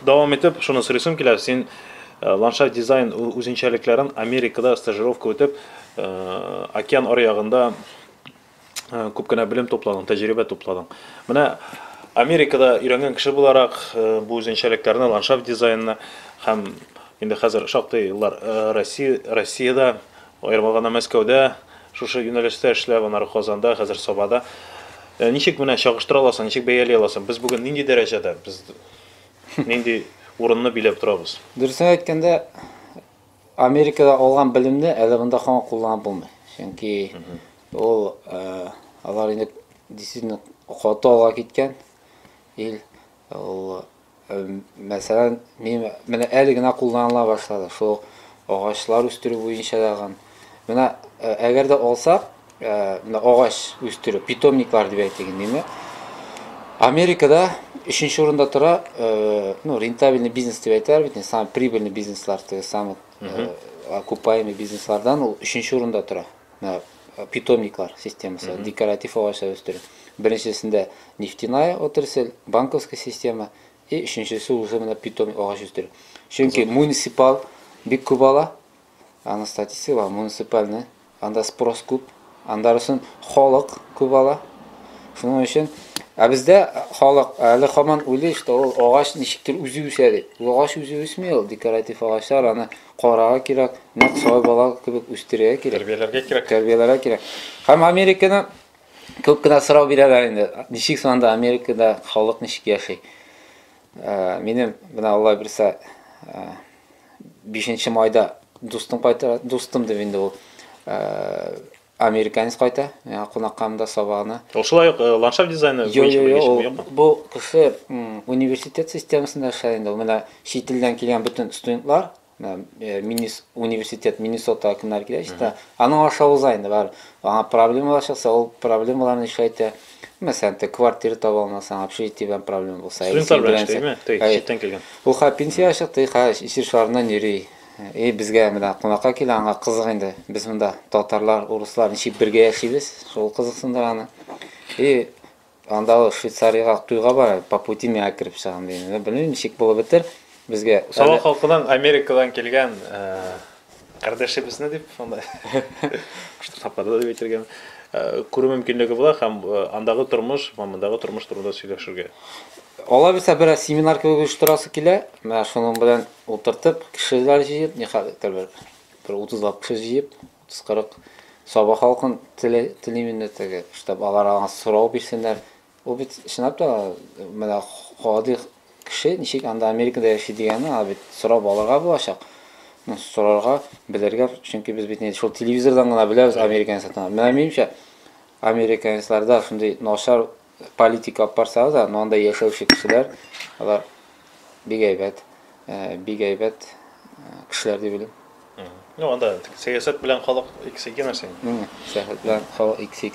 Davam etip şunu soruyorum ki sen landşaft dizayn үзенчәлекләрен Америкада стажировка үтеп, океан аръягында күп кенә белем топладың, тәҗрибә топладың. Менә Америкада өйрәнгән кеше буларак бу үзенчәлекләрне ландшафт дизайнына һәм инде хәзер шактый еллар Россиядә, аермаганда Мәскәүдә, шушы юнәлештә эшләп, аннары Казанда, хәзер Сабада. Ничек менә чагыштыра аласың, ничек бәяли аласың? Без бүген нинди дәрәҗәдә, без нинди урынны билеп торабыз? Дөресен әйткәндә, Америкада алган белемне әле монда һаман кулланып булмый. Чөнки ул алар инде действительно каты алга киткән. Ил ул мәсәлән, менә әле генә кулланыла башлады. Шул агачлар үстерү буенча даган. Менә әгәр дә алсак, менә агач үстерү, питомниклар дип әйтегез, диме? Америкада 3-нче урында тора, рентабельный бизнес дип әйтәләр бит, самый прибыльный бизнеслар, самый окупаемый бизнеслардан ул 3-нче урында тора. Питомниклар системасы, декоратив агачлар үстерү. Беренчесендә нефтяная отрасль, банковская система, и өченчесе уже менә питомник агач үстерү. Чөнки муниципаль бик күп ала, аны статистика муниципальный, анда спрос күп, анда өчен халык күп ала. Шуның өчен бездә халык әле һаман уйлый, что ул агач ничектер үзе үсә дип. Ул агач үзе үсми, ул декоратив агачлар, аны карарга кирәк, нәкъ сай бала кебек үстерергә кирәк. Тәрбияләргә кирәк. Һәм Американы күп кенә сорау бирәләр инде. Ничек сонда Америкада халык ничек яши? Минем менә Алла бирсә 5нче майда дустым кайта, дустым дип инде ул американец кайта, кунаккамда сабагына. Ул шулай ук ландшафт дизайны буенча бу кеше университет системасында эшләй инде. Менә чит илдән килгән бүтән студентлар, университет Миннесота кемнәр килә ишетә. Аның аша уза инде бар. Аңа проблемалар чыкса, ул проблемаларны эшләйтә. Мәсәлән, квартира таба алмасаң, общежитиедән проблема булса, читтән килгән. Ул пенсия чыкты, ишер шарыннан йөри. Безгә менә кунакка килә, аңа кызык инде. Без монда татарлар, урыслар ничек бергә яшибез, шул кызыксындыр аны. Анда Швейцарияга туйга бара, по пути миңа кирип чыгам дигән. Белмим ничек булып бетер. Безгә Сабах халкының Америкадан килгән кардәшебезне дип, анда Штатта дип әйтергән, күрү мөмкинлеге була һәм андагы тормыш, мондагы тормыш турында сөйләшергә. Ала бирсә бер семинар кебек оештырасы килә. Менә шуның белән утыртып, кешеләр җыеп, нихәлләр бер 30 кеше җыеп, 30-40 сабах халкын телимендә теге, штаб аларга сорау бирсеннәр. Ул бит чынлап та менә гади кеше ничек анда Америкада яши дигәнне, бит сорап алырга булачак. Сорарга, белергә, чөнки без бит шул телевизордан гына беләбез американецларны. Менә минемчә американецларда шундый начар политика барса да, анда яшәүче кешеләр, алар бик әйбәт кешеләр дип беләм. Анда сәясәт белән халык икесе икән нәрсә. Сәясәт белән халык икесе